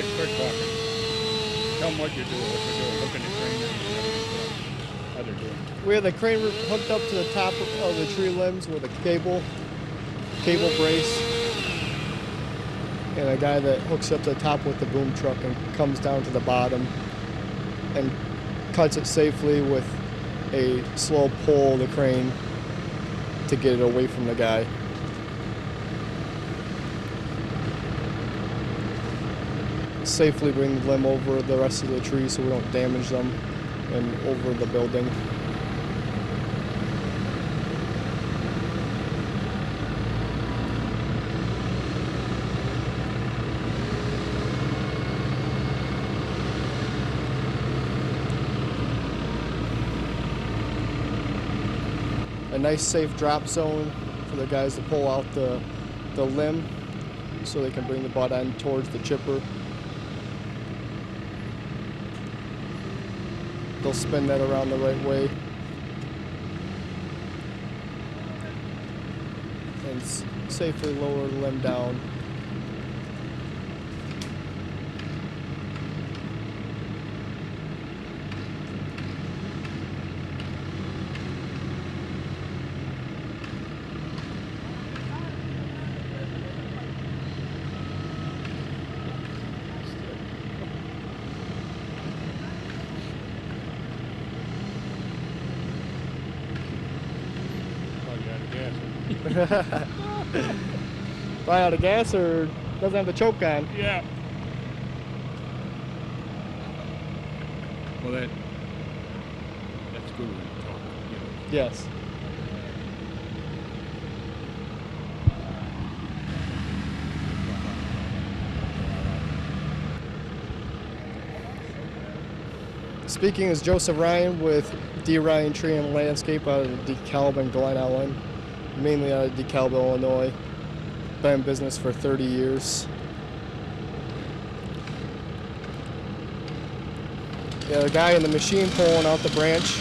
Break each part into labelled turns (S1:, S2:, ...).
S1: ahead, quit talking. Tell them what you're doing, looking at crane and how they're doing.
S2: We have the crane hooked up to the top of the tree limbs with a cable brace, and a guy that hooks up to the top with the boom truck and comes down to the bottom and cuts it safely with a slow pull of the crane to get it away from the guy. Safely bring the limb over the rest of the trees so we don't damage them and over the building. A nice safe drop zone for the guys to pull out the limb so they can bring the butt end towards the chipper. They'll spin that around the right way and safely lower the limb down. Probably out of gas or doesn't have the choke on.
S1: Yeah. Well, that's good when you talk.
S2: Yes. Speaking is Joseph Ryan with D. Ryan Tree and Landscape out of DeKalb and Glen Ellen, mainly out of DeKalb, Illinois. Been in business for 30 years. Yeah, the guy in the machine pulling out the branch,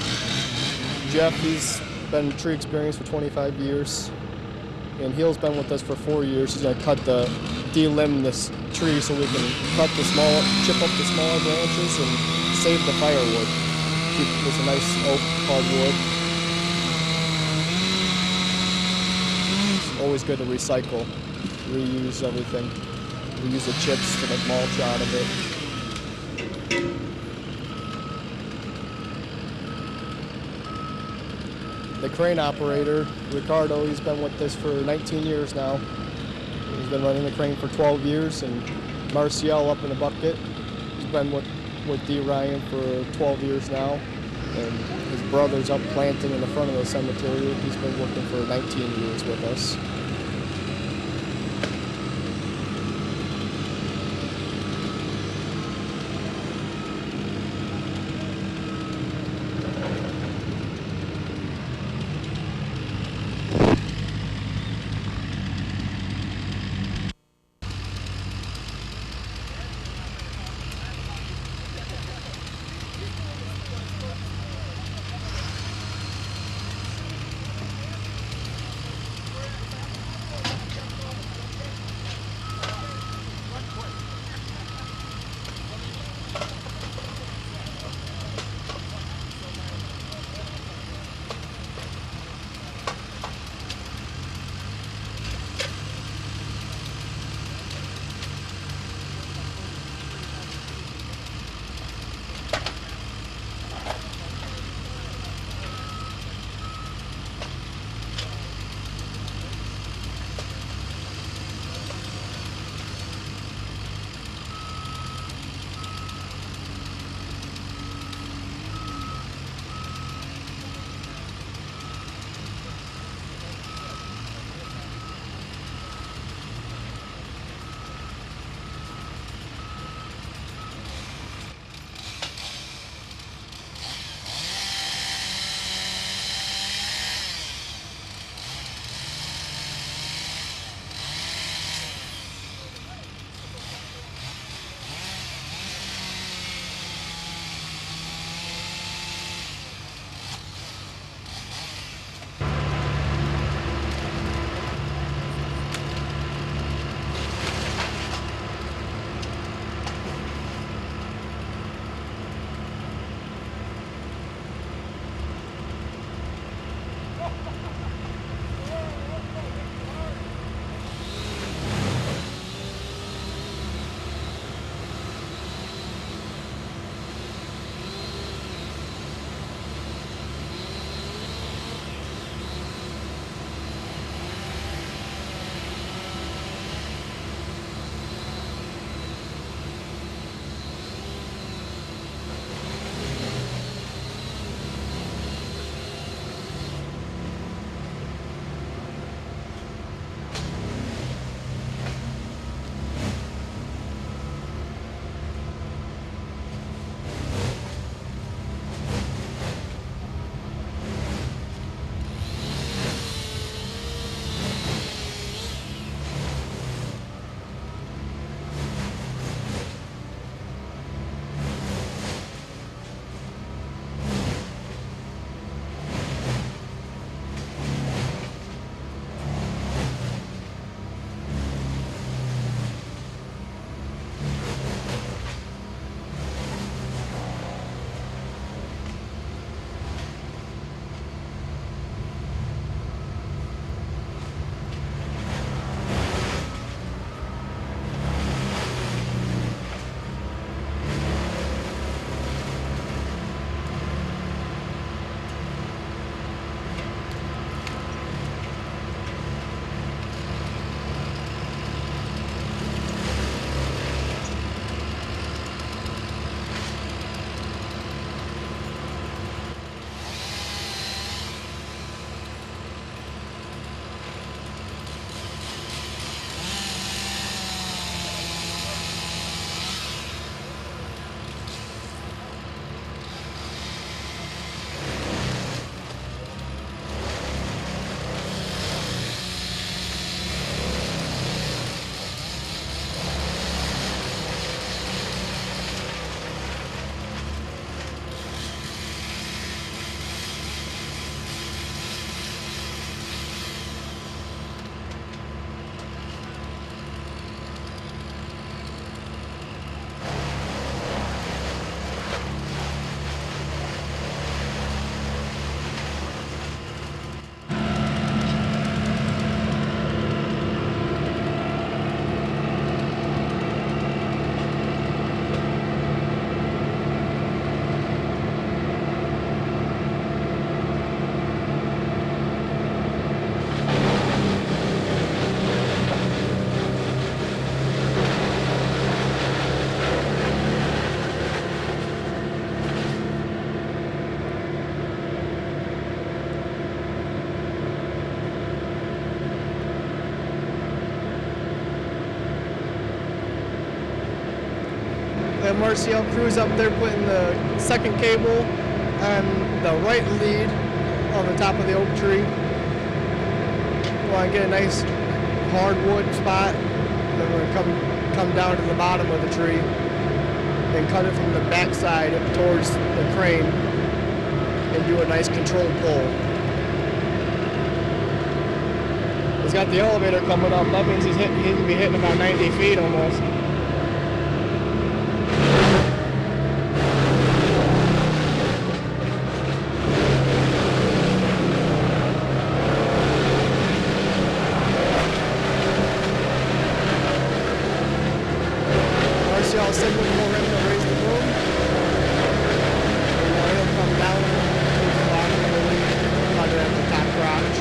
S2: Jeff, he's been tree experienced for 25 years. And Heel's been with us for 4 years. He's going to de-limb this tree so we can chip up the smaller branches and save the firewood. Keep this a nice oak hardwood. It's always good to recycle, reuse everything. We use the chips to make mulch out of it. The crane operator, Ricardo, he's been with us for 19 years now. He's been running the crane for 12 years, and Marcial up in the bucket, he's been with D. Ryan for 12 years now. And his brother's up planting in the front of the cemetery. He's been working for 19 years with us. And Marcial crews up there putting the second cable on the right lead on the top of the oak tree. Want to get a nice hardwood spot, and then we're going to come down to the bottom of the tree and cut it from the backside towards the crane and do a nice controlled pull. He's got the elevator coming up. That means he's going to be hitting about 90 feet almost. Marcial signaling for him to raise the boom. And now he'll come down towards the bottom of the lead, cut it at the top crotch.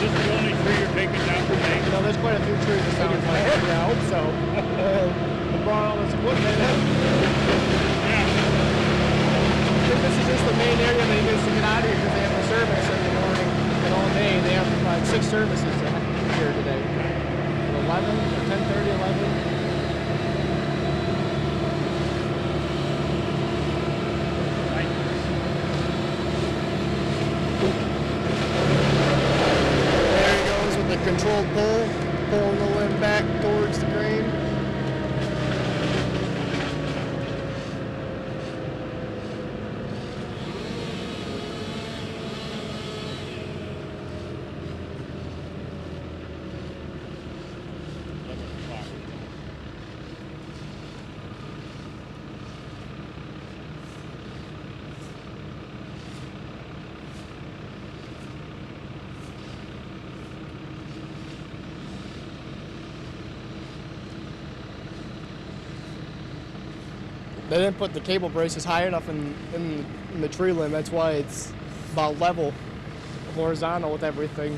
S1: Is this the only tree you're taking down today?
S2: You know, there's quite a few trees that sound like. Yeah, I hope so. We brought all this equipment in.
S1: Yeah.
S2: I think this is just the main area that he needs to get out of here because they have a service in the morning and all day. They have 6 services here today. 11, 10:30, 11. There he goes with the controlled pull, pulling the limb back towards the crane. They didn't put the cable braces high enough in the tree limb. That's why it's about level, horizontal with everything.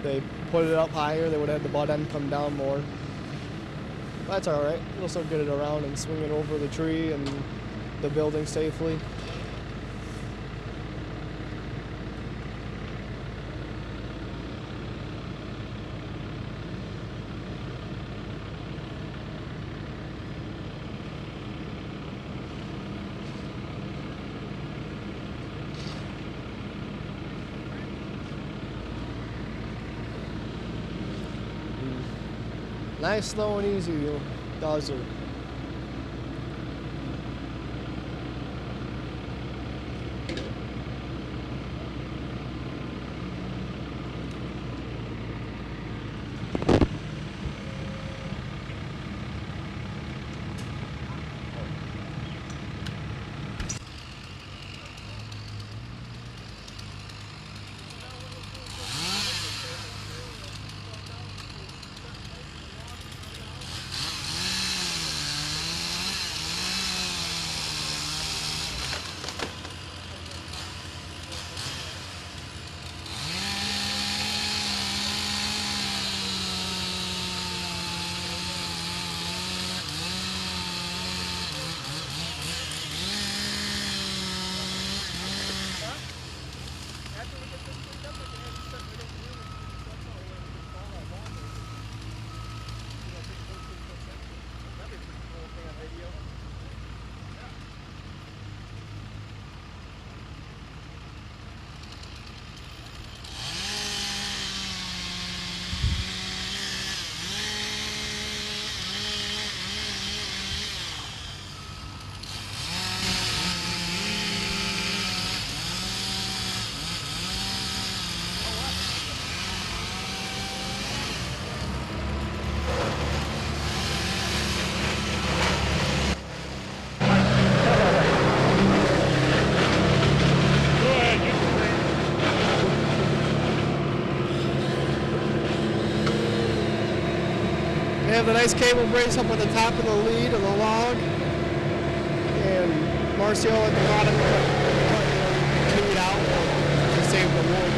S2: They put it up higher, they would have the butt end come down more. That's all right. We'll still get it around and swing it over the tree and the building safely. Nice, slow, and easy, you dozer. They have the nice cable brace up at the top of the lead of the log, and power seal at the bottom, clean it out to save the wood.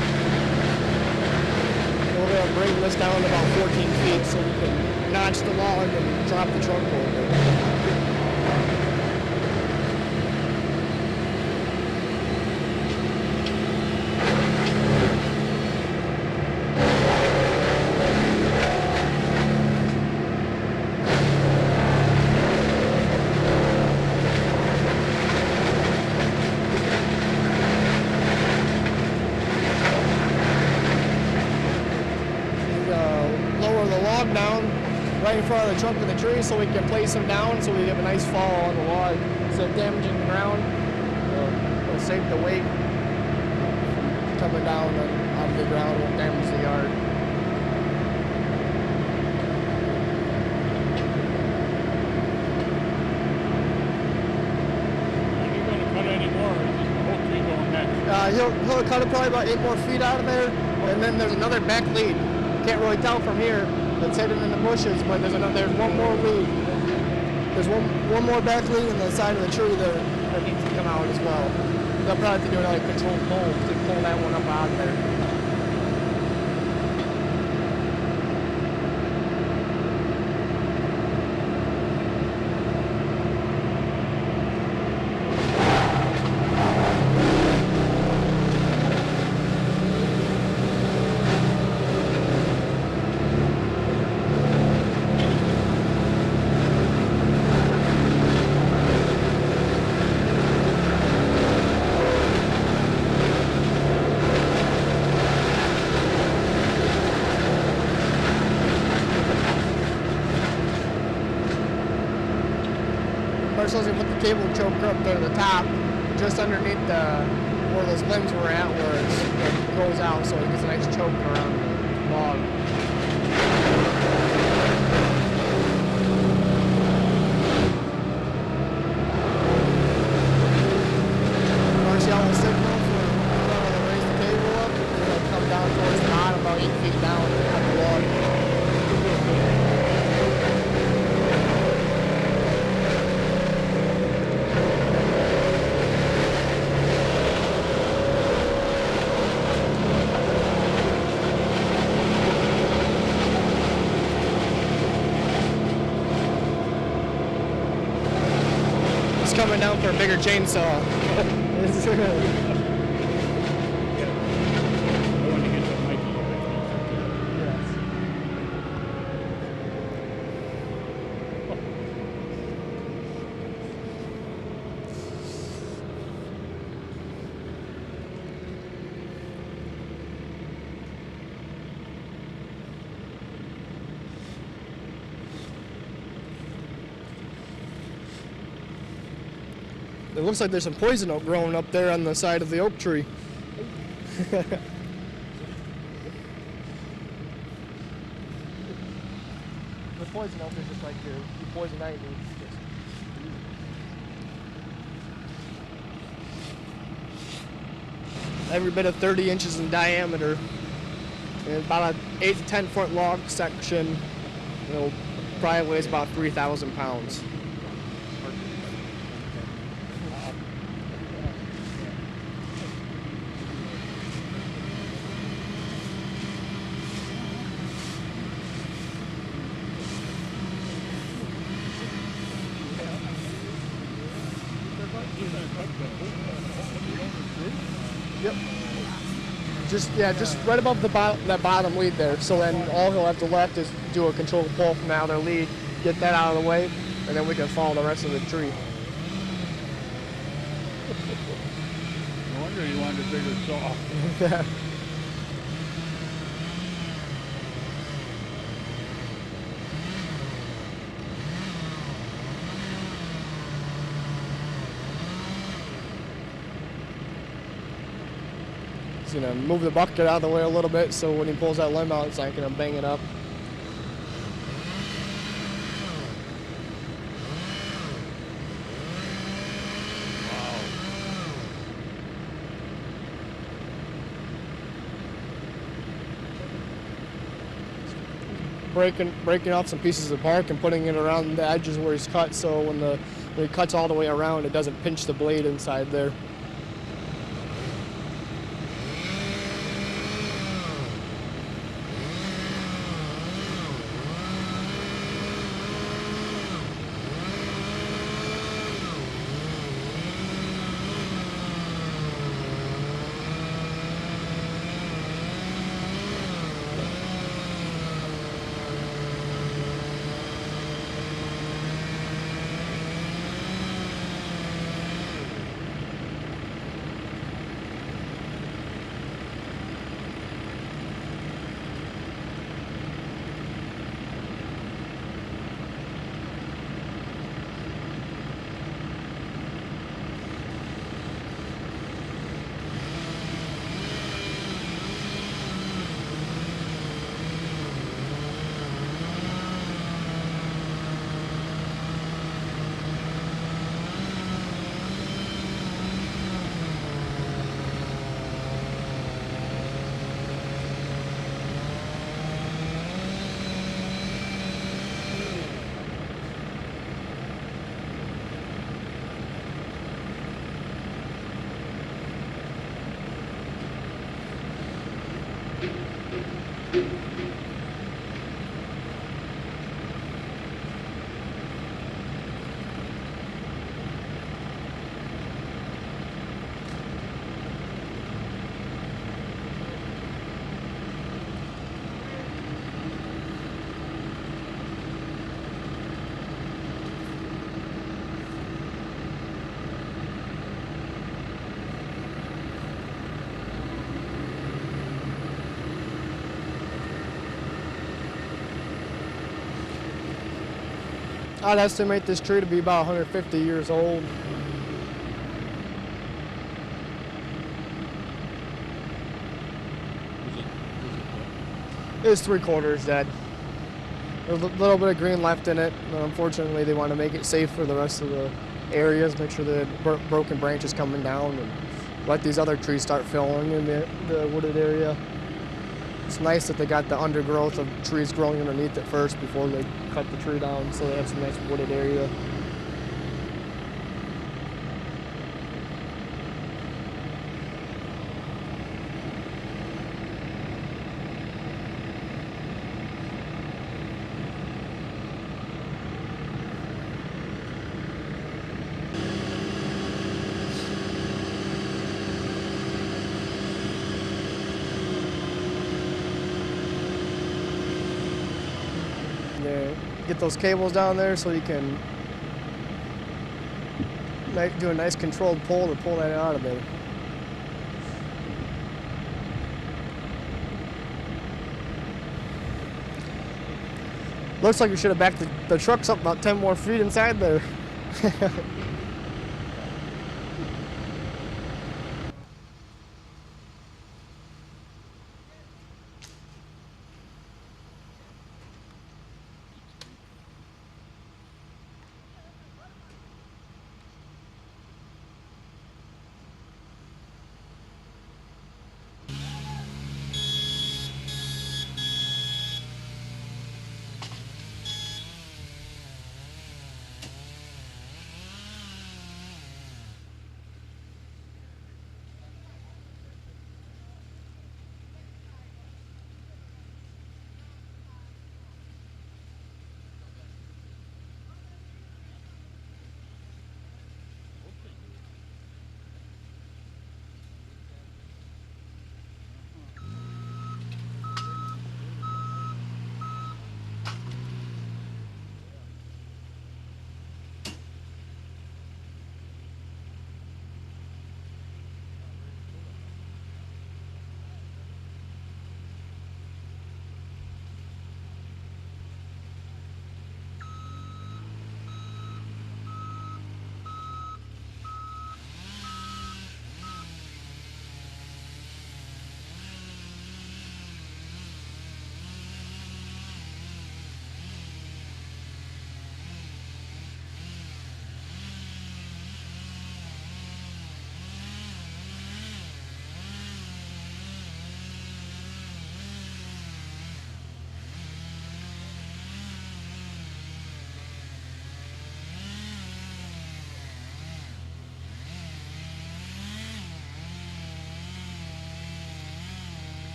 S2: We're going to bring this down to about 14 feet so we can notch the log and drop the trunk over. Down right in front of the trunk of the tree so we can place them down so we have a nice fall on the log instead of damaging the ground. It'll save the weight coming down out of the ground, won't damage the yard.
S1: Are you going to cut any more, or is this the whole tree going next?
S2: He'll cut it probably about 8 more feet out of there, and then there's another back lead. Can't really tell from here. It's hidden in the bushes, but there's one more lead. There's one more back lead on the side of the tree there that needs to come out as well. They'll probably have to do another controlled pull to pull that one up out of there. We're supposed to put the cable choker up there at the top, just underneath where those limbs were at, where it goes out, so it gets a nice choke around the log. Martial will signal for to raise the cable up, and it'll come down towards the bottom, about 8 feet down on the log. Coming down for a bigger chainsaw.
S1: I want to get some Mikey.
S2: Yes. It looks like there's some poison oak growing up there on the side of the oak tree. The poison oak is just like your poison ivy. Every bit of 30 inches in diameter, and about an 8 to 10 foot log section. It'll probably weighs about 3,000 pounds. Yep. Just right above that bottom lead there. So then all he'll have to left is do a controlled pull from the outer lead, get that out of the way, and then we can follow the rest of the tree.
S1: No wonder you wanted a bigger saw.
S2: You know, move the bucket out of the way a little bit so when he pulls that limb out, it's not going to bang it up. Breaking off some pieces of bark and putting it around the edges where he's cut, so when the When it cuts all the way around, it doesn't pinch the blade inside there. I'd estimate this tree to be about 150 years old. It's 3/4 dead. There's a little bit of green left in it. Unfortunately, they want to make it safe for the rest of the areas, make sure the broken branches coming down, and let these other trees start filling in the wooded area. It's nice that they got the undergrowth of trees growing underneath it first before they cut the tree down, so they have some nice wooded area. Get those cables down there so you can do a nice controlled pull to pull that out of there. Looks like we should have backed the trucks up about 10 more feet inside there.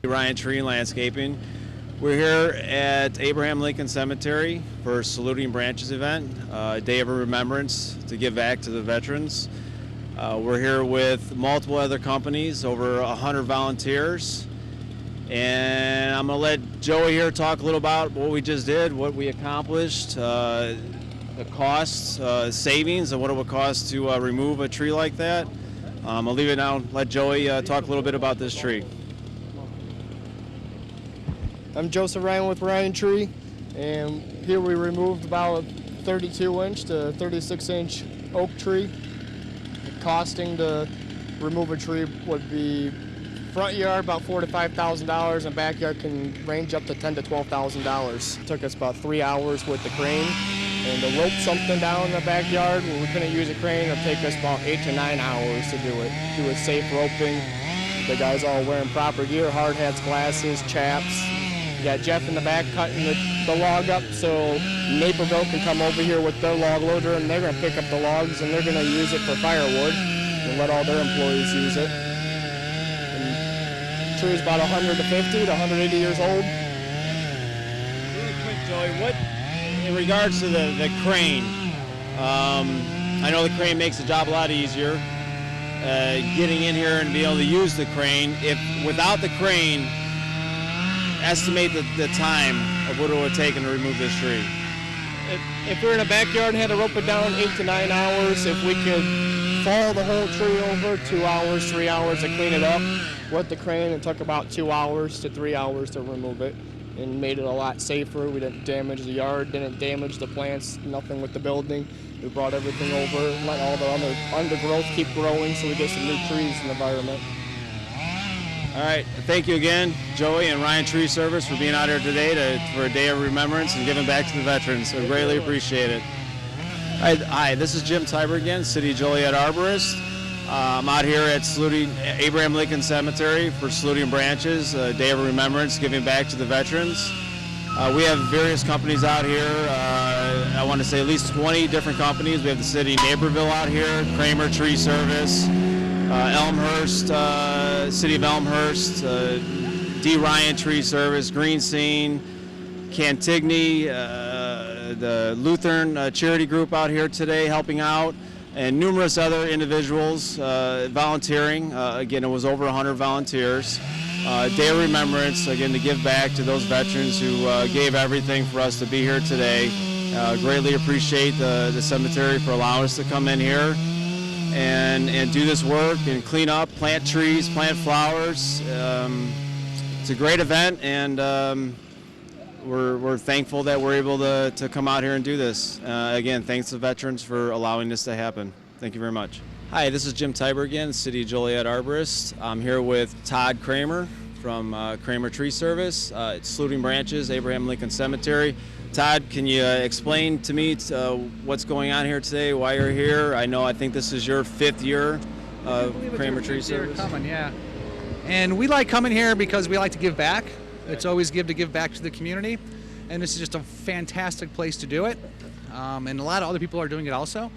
S3: Ryan Tree Landscaping. We're here at Abraham Lincoln Cemetery for Saluting Branches event, a day of remembrance to give back to the veterans. We're here with multiple other companies, over 100 volunteers, and I'm going to let Joey here talk a little about what we just did, what we accomplished, the costs, savings, and what it would cost to remove a tree like that. I'll leave it now and let Joey talk a little bit about this tree.
S2: I'm Joseph Ryan with Ryan Tree, and here we removed about a 32-inch to 36-inch oak tree. The costing to remove a tree would be front yard about $4,000 to $5,000, and backyard can range up to $10,000 to $12,000. It took us about 3 hours with the crane, and to rope something down in the backyard when we couldn't use a crane, it'll take us about 8 to 9 hours to do it. Do it safe roping. The guys all wearing proper gear, hard hats, glasses, chaps. You got Jeff in the back cutting the log up so Naperville can come over here with their log loader, and they're going to pick up the logs and they're going to use it for firewood and let all their employees use it. And the tree is about 150 to 180 years old.
S3: Really quick, Joey, what, in regards to the crane, I know the crane makes the job a lot easier. Getting in here and being able to use the crane, if without the crane, estimate the time of what it would take to remove this tree.
S2: If we're in a backyard and had to rope it down 8 to 9 hours, if we could follow the whole tree over, 2 hours, 3 hours to clean it up. With the crane, it took about 2 hours to 3 hours to remove it, and made it a lot safer. We didn't damage the yard, didn't damage the plants, nothing with the building. We brought everything over, let all the undergrowth keep growing so we get some new trees in the environment.
S3: All right, thank you again, Joey and Ryan Tree Service, for being out here today for a day of remembrance and giving back to the veterans. We greatly appreciate it. Hi, this is Jim Tiber again, City Joliet Arborist. I'm out here at Abraham Lincoln Cemetery for Saluting Branches, a day of remembrance, giving back to the veterans. We have various companies out here. I want to say at least 20 different companies. We have the city of Naperville out here, Kramer Tree Service, Elmhurst, City of Elmhurst, D. Ryan Tree Service, Green Scene, Cantigny, the Lutheran charity group out here today helping out, and numerous other individuals volunteering. Again, it was over 100 volunteers. Day of remembrance, again, to give back to those veterans who gave everything for us to be here today. Greatly appreciate the cemetery for allowing us to come in here and do this work and clean up, plant trees, plant flowers. It's a great event, and we're thankful that we're able to come out here and do this. Again, thanks to veterans for allowing this to happen. Thank you very much. Hi, this is Jim Tiber again, City Joliet Arborist. I'm here with Todd Kramer from Kramer Tree Service. It's Saluting Branches, Abraham Lincoln Cemetery. Todd, can you explain to me what's going on here today, why you're here? I think this is your 5th year of Kramer Tree Service.
S4: Coming, yeah. And we like coming here because we like to give back. It's always good to give back to the community, and this is just a fantastic place to do it. And a lot of other people are doing it also.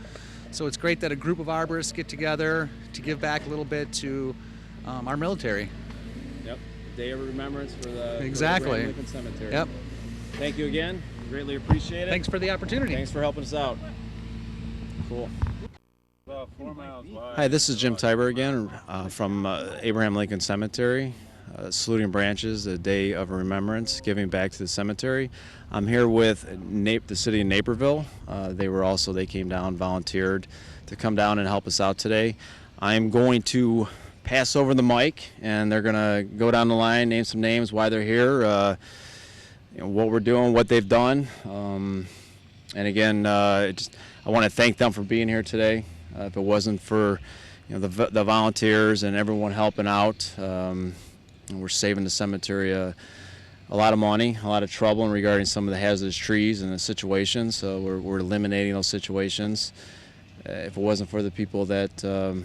S4: So it's great that a group of arborists get together to give back a little bit to our military.
S3: Yep, Day of Remembrance for the
S4: Abraham
S3: Lincoln Cemetery.
S4: Yep.
S3: Thank you again. Greatly appreciate it.
S4: Thanks for the opportunity.
S3: Thanks for helping us out. Cool.
S1: About 4 miles wide.
S3: Hi, this is Jim Tiber again from Abraham Lincoln Cemetery. Saluting Branches, a day of remembrance, giving back to the cemetery. I'm here with the city of Naperville. They came down, volunteered to come down and help us out today. I'm going to pass over the mic, and they're going to go down the line, name some names, why they're here, what we're doing, what they've done. And again, I want to thank them for being here today. If it wasn't for the volunteers and everyone helping out, we're saving the cemetery a lot of money, a lot of trouble regarding some of the hazardous trees and the situations. So we're eliminating those situations. If it wasn't for the people the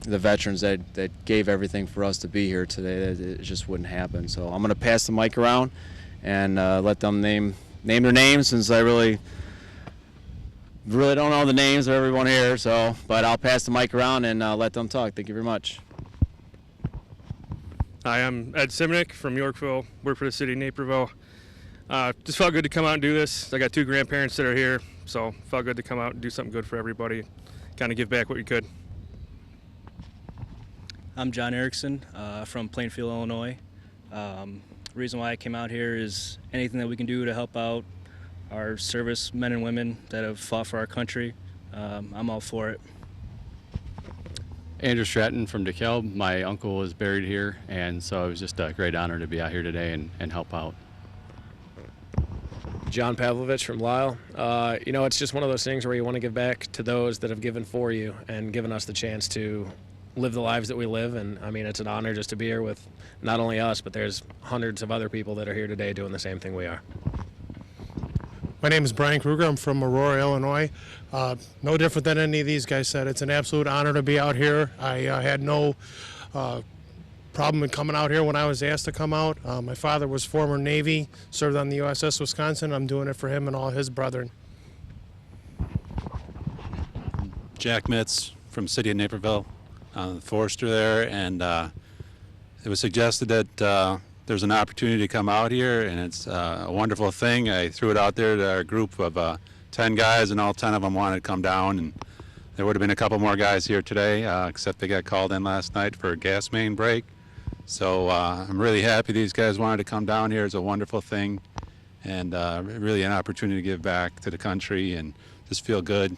S3: veterans that gave everything for us to be here today, it just wouldn't happen. So I'm going to pass the mic around and let them name their names, since I really don't know the names of everyone here. But I'll pass the mic around and let them talk. Thank you very much.
S5: Hi, I'm Ed Simnick from Yorkville, work for the city of Naperville. Just felt good to come out and do this. I got 2 grandparents that are here, so felt good to come out and do something good for everybody, kind of give back what we could.
S6: I'm John Erickson from Plainfield, Illinois. Reason why I came out here is anything that we can do to help out our service men and women that have fought for our country. I'm all for it.
S7: Andrew Stratton from DeKalb. My uncle is buried here, and so it was just a great honor to be out here today and help out.
S8: John Pavlovich from Lyle. You know, it's just one of those things where you want to give back to those that have given for you and given us the chance to live the lives that we live. And I mean, it's an honor just to be here with not only us, but there's hundreds of other people that are here today doing the same thing we are.
S9: My name is Brian Kruger. I'm from Aurora, Illinois. No different than any of these guys said. It's an absolute honor to be out here. I had no problem in coming out here when I was asked to come out. My father was former Navy, served on the USS Wisconsin. I'm doing it for him and all his brethren.
S10: Jack Mitz from City of Naperville, forester there, and it was suggested that there's an opportunity to come out here, and it's a wonderful thing. I threw it out there to our group of 10 guys, and all 10 of them wanted to come down, and there would have been a couple more guys here today, except they got called in last night for a gas main break. So I'm really happy these guys wanted to come down here. It's a wonderful thing, and really an opportunity to give back to the country and just feel good.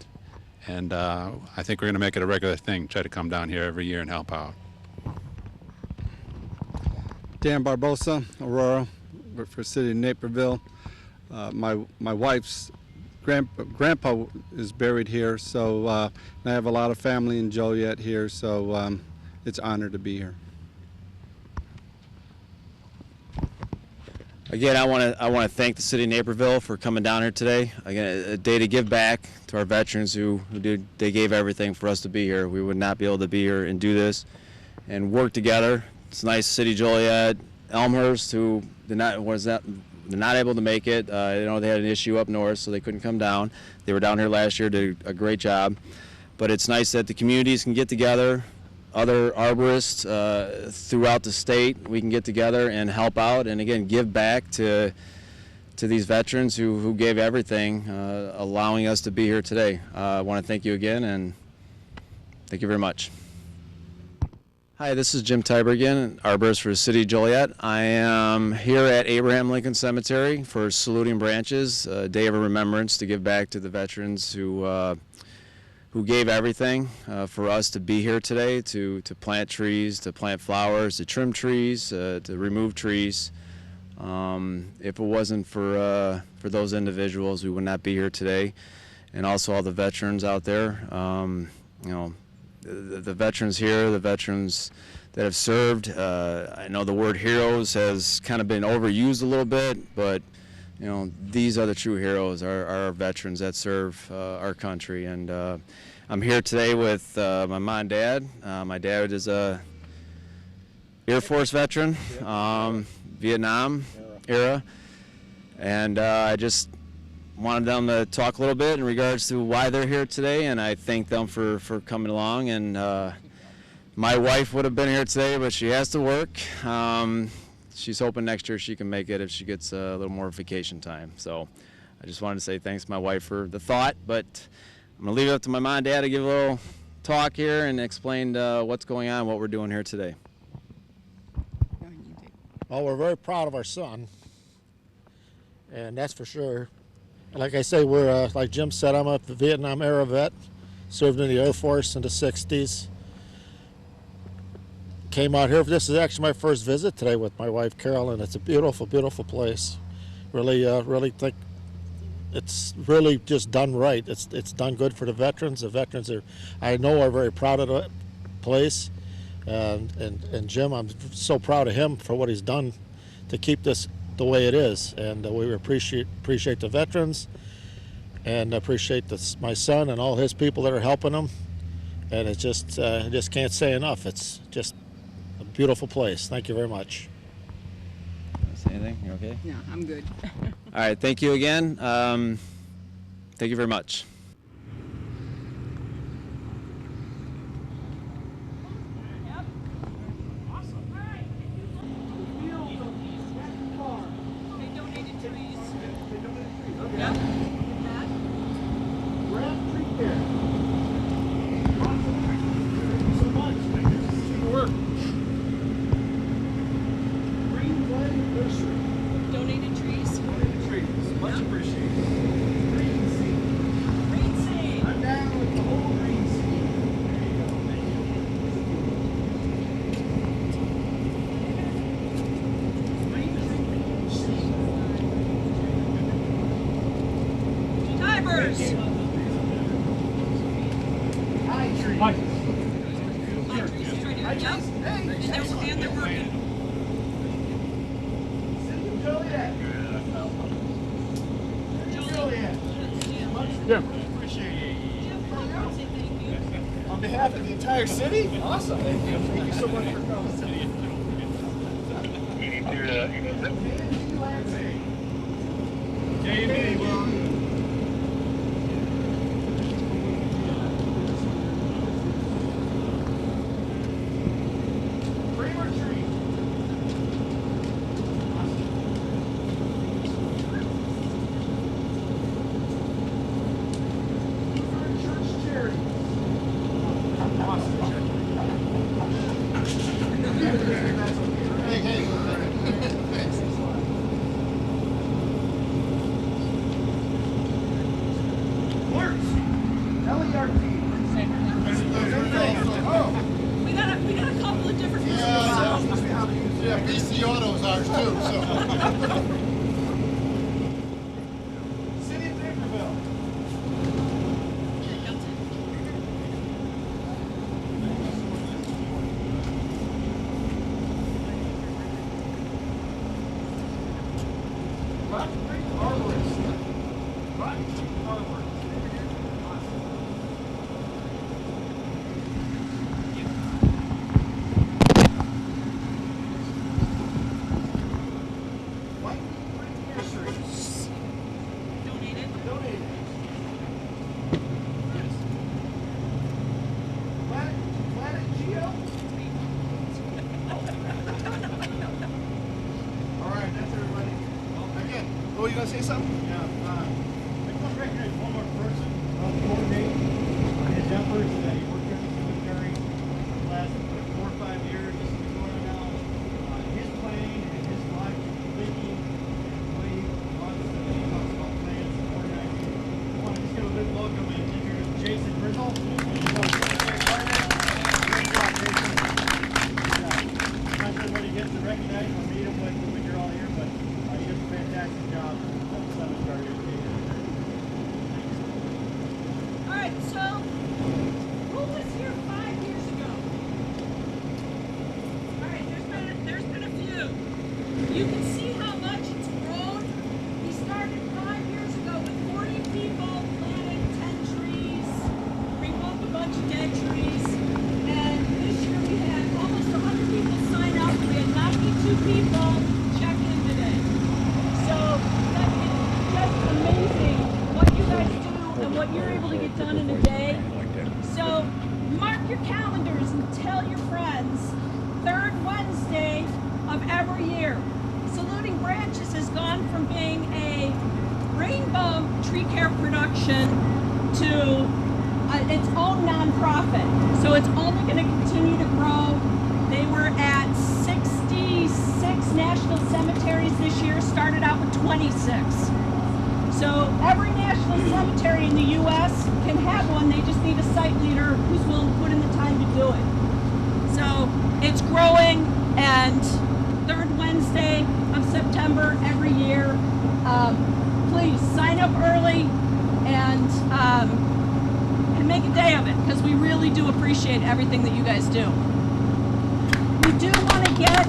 S10: And I think we're going to make it a regular thing, try to come down here every year and help out.
S11: Dan Barbosa, Aurora, work for City of Naperville. My wife's grandpa is buried here, so I have a lot of family in Joliet here, so it's an honor to be here.
S3: Again, I want to thank the City of Naperville for coming down here today. Again, a day to give back to our veterans who they gave everything for us to be here. We would not be able to be here and do this and work together. It's nice, City Joliet, Elmhurst, who they're not able to make it. You know, they had an issue up north, so they couldn't come down. They were down here last year, did a great job. But it's nice that the communities can get together. Other arborists throughout the state, we can get together and help out, and again, give back to these veterans who gave everything, allowing us to be here today. I want to thank you again, and thank you very much. Hi, this is Jim Tiber again, arborist for City Joliet. I am here at Abraham Lincoln Cemetery for Saluting Branches, a day of remembrance to give back to the veterans who gave everything for us to be here today, to plant trees, to plant flowers, to trim trees, to remove trees. If it wasn't for those individuals, we would not be here today. And also all the veterans out there, you know, the veterans here, the veterans that have served. I know the word heroes has kind of been overused a little bit, but you know, these are the true heroes, our veterans that serve our country. And I'm here today with my mom and dad. My dad is a Air Force veteran, Vietnam era, and I just wanted them to talk a little bit in regards to why they're here today, and I thank them for coming along. And my wife would have been here today, but she has to work. She's hoping next year she can make it if she gets a little more vacation time. So I just wanted to say thanks to my wife for the thought, but I'm going to leave it up to my mom and dad to give a little talk here and explain what's going on, what we're doing here today.
S12: Well, we're very proud of our son, and that's for sure. And like I say, we're, like Jim said, I'm a Vietnam era vet, served in the Air Force in the 60s. Came out here, this is actually my first visit today with my wife Carol, and it's a beautiful, beautiful place. Really think it's really just done right. It's done good for the veterans. The veterans I know, are very proud of the place. And Jim, I'm so proud of him for what he's done to keep this the way it is. And we appreciate the veterans, and appreciate my son and all his people that are helping him. And it's just, I just can't say enough. It's just a beautiful place. Thank you very much.
S3: Say anything? You okay?
S13: No, I'm good.
S3: All right, thank you again. Thank you very much.
S13: And they're working. Joliet.
S2: Yeah. On behalf of the entire city? Awesome. Thank you. Thank you so much for coming.
S13: We got a couple of different
S14: Yeah, BC Auto is ours too, so.
S2: City of Naperville. Rock Creek Arborist. Rock Creek Arborist.
S14: Oh, you gonna say something?
S15: Yeah, I just want to recognize one more person, coordinate his efforts that he worked in the cemetery for the last 4 or 5 years. This is going on his planning and his life thinking and the way he runs and he talks about plans and organizing. I want to just give a big welcome and introduce Jason Grizzle. Great job, Jason. Not everybody gets to recognize or meet him when you're all here, but you did a fantastic job at the cemetery.
S13: All right, so who was here 5 years ago? All right, there's been a few. You can see how much it's grown. We started 5 years ago with 40 people, planted 10 trees, removed a bunch of dead trees, and this year we had almost 100 people sign up. We had 92 people check in today. So that is just amazing what you guys do and what you're able to get done in a day. So mark your calendars and tell your friends, 3rd Wednesday of every year. Saluting Branches has gone from being a rainbow tree care production to its own nonprofit. So it's only going to continue to grow. They were at 66 national cemeteries this year, started out with 26. So every national cemetery in the U.S. can have one. They just need a site leader who's willing to put in the time to do it. So it's growing, and 3rd Wednesday of September every year. Please sign up early and make a day of it, because we really do appreciate everything that you guys do. We do want to get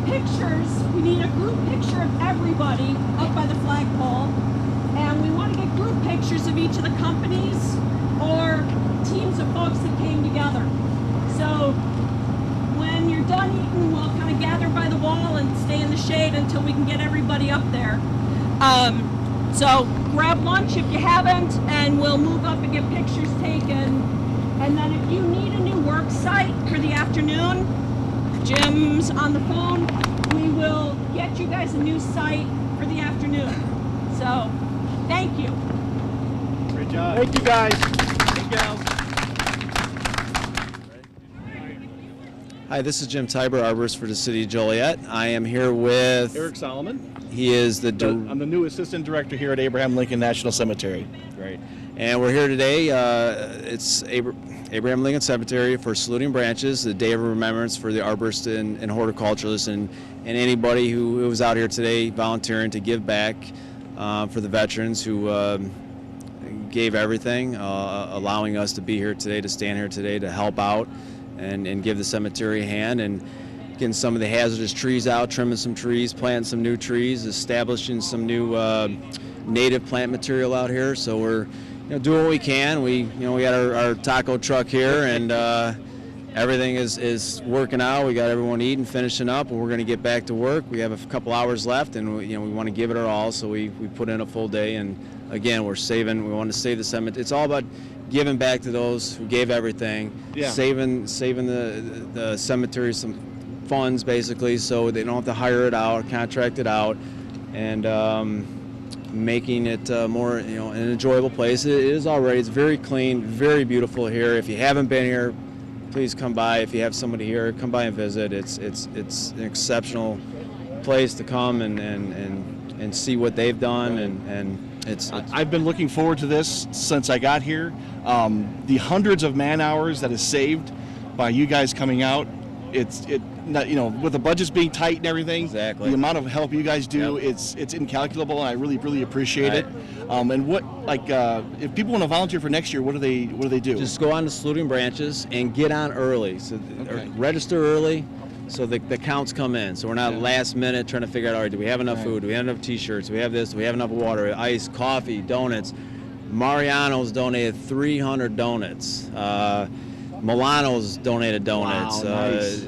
S13: pictures. We need a group picture of everybody up by the flagpole, and we want to get group pictures of each of the companies or teams of folks that came together. So when you're done eating, we'll kind of gather by the wall and stay in the shade until we can get everybody up there. So grab lunch if you haven't, and we'll move up and get pictures taken. And then if you need a new work site for the afternoon, Jim's on the phone. We will get you guys a new site for the afternoon. So, thank you.
S15: Great job.
S2: Thank you, guys.
S15: Hey, gals.
S3: Hi, this is Jim Tiber, arborist for the city of Joliet. I am here with
S16: Eric Solomon.
S3: He is
S16: I'm the new assistant director here at Abraham Lincoln National Cemetery.
S3: Great. And we're here today. It's Abraham Lincoln Cemetery for Saluting Branches, the day of remembrance for the arborists and horticulturalists and anybody who was out here today volunteering to give back for the veterans who gave everything, allowing us to be here today, to stand here today, to help out and give the cemetery a hand, and getting some of the hazardous trees out, trimming some trees, planting some new trees, establishing some new native plant material out here. So we're doing what we can. We got our taco truck here, and everything is working out. We got everyone eating, finishing up, and we're going to get back to work. We have a couple hours left, and we want to give it our all. So we put in a full day, and again, we want to save the cemetery. It's all about giving back to those who gave everything, saving the cemetery some funds, basically, so they don't have to hire it out, contract it out, and making it more an enjoyable place. It is already. It's very clean, very beautiful here. If you haven't been here, please come by. If you have somebody here, come by and visit. It's an exceptional place to come and see what they've done, and it's
S16: I've been looking forward to this since I got here. The hundreds of man hours that is saved by you guys coming out. With the budgets being tight and everything,
S3: exactly.
S16: The amount of help you guys do, it's incalculable, and I really appreciate it. And what, if people want to volunteer for next year, what do they do?
S3: Just go on to Saluting Branches and get on early. So register early, so the counts come in. So we're not last minute trying to figure out, all right, do we have enough food? Do we have enough T-shirts? Do we have this? Do we have enough water, ice, coffee, donuts? Mariano's donated 300 donuts. Milano's donated donuts.
S16: Wow, nice.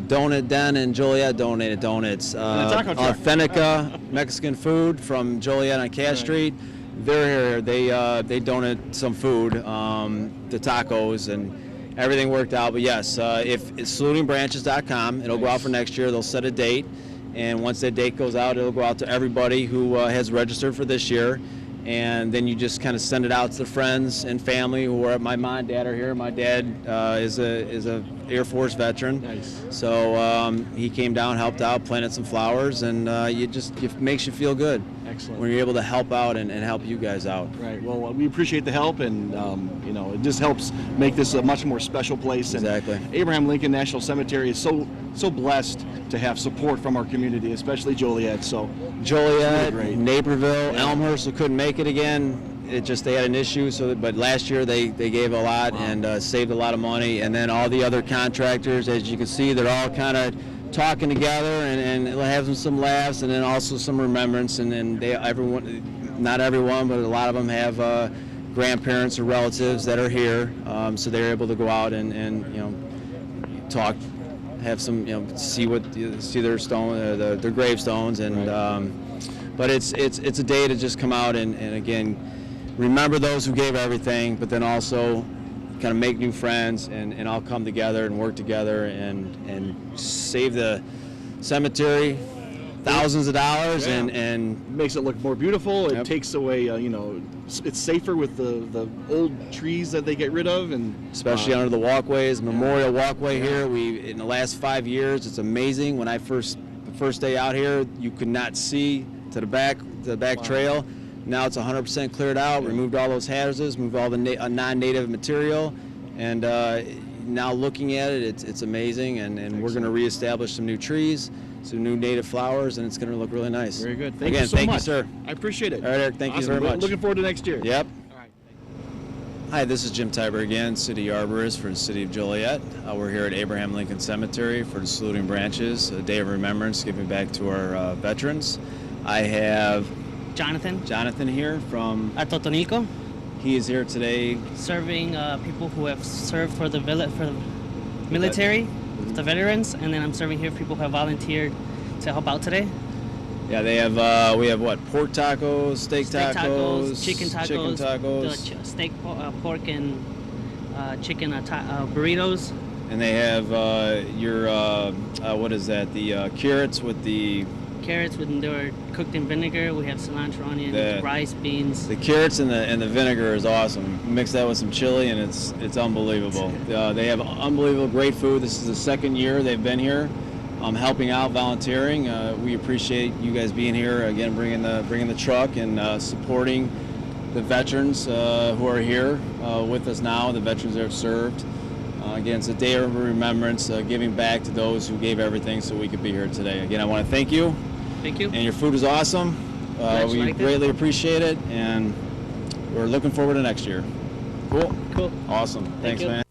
S3: Donut Den in Joliet donated donuts. Authentica Mexican food from Joliet on Cass Street. They're here. They donate some food, the tacos, and everything worked out. But yes, if it's salutingbranches.com, it'll go out for next year. They'll set a date, and once that date goes out, it'll go out to everybody who has registered for this year. And then you just kind of send it out to the friends and family who are. My mom and dad are here. My dad is a Air Force veteran.
S16: Nice.
S3: So he came down, helped out, planted some flowers, and it makes you feel good.
S16: Excellent.
S3: When you're able to help out and help you guys out.
S16: Right. Well, we appreciate the help, and it just helps make this a much more special place.
S3: Exactly.
S16: And Abraham Lincoln National Cemetery is so blessed to have support from our community, especially Joliet. So
S3: Joliet,
S16: really
S3: Naperville, Elmhurst, who couldn't make it again. They had an issue. But last year they gave a lot and saved a lot of money. And then all the other contractors, as you can see, they're all kind of talking together and having some laughs, and then also some remembrance. And then not everyone, but a lot of them have grandparents or relatives that are here, so they're able to go out and talk, have some see their their gravestones, and but it's a day to just come out and again remember those who gave everything, but then also kind of make new friends and all come together and work together and save the cemetery thousands of dollars and
S16: makes it look more beautiful. It takes away, it's safer with the old trees that they get rid of, and
S3: especially under the walkways, Memorial Walkway here. In the last 5 years, it's amazing. When the first day out here, you could not see to the back trail. Now it's 100% cleared out, removed all those hazards, moved all the non-native material, and now looking at it, it's amazing, and we're going to reestablish some new trees, some new native flowers, and it's going to look really nice.
S16: Very good. Thank you so much.
S3: Thank you, sir.
S16: I appreciate it.
S3: All right, Eric, thank you very much.
S16: Looking forward to next year.
S3: Yep. Hi, this is Jim Tiber again, City Arborist for the City of Joliet. We're here at Abraham Lincoln Cemetery for the Saluting Branches, a day of remembrance, giving back to our veterans. I have Jonathan here from
S17: Totonilco.
S3: He is here today
S17: serving people who have served for the military, the veterans, and then I'm serving here people who have volunteered to help out today.
S3: Yeah, they have. We have what? Pork tacos, steak tacos,
S17: chicken tacos, the steak, pork, and chicken burritos.
S3: And they have your what is that? The carrots with the.
S17: Carrots they're cooked in vinegar. We have cilantro, onion, rice, beans.
S3: The carrots and the vinegar is awesome. Mix that with some chili, and it's unbelievable. They have unbelievable great food. This is the second year they've been here, helping out, volunteering. We appreciate you guys being here again, bringing the truck and supporting the veterans who are here with us now. The veterans that have served. Again, it's a day of remembrance, giving back to those who gave everything so we could be here today. Again, I want to thank you.
S17: Thank you.
S3: And your food is awesome. We greatly appreciate it, and we're looking forward to next year. Cool.
S17: Cool.
S3: Awesome. Thanks,
S17: you.
S3: man.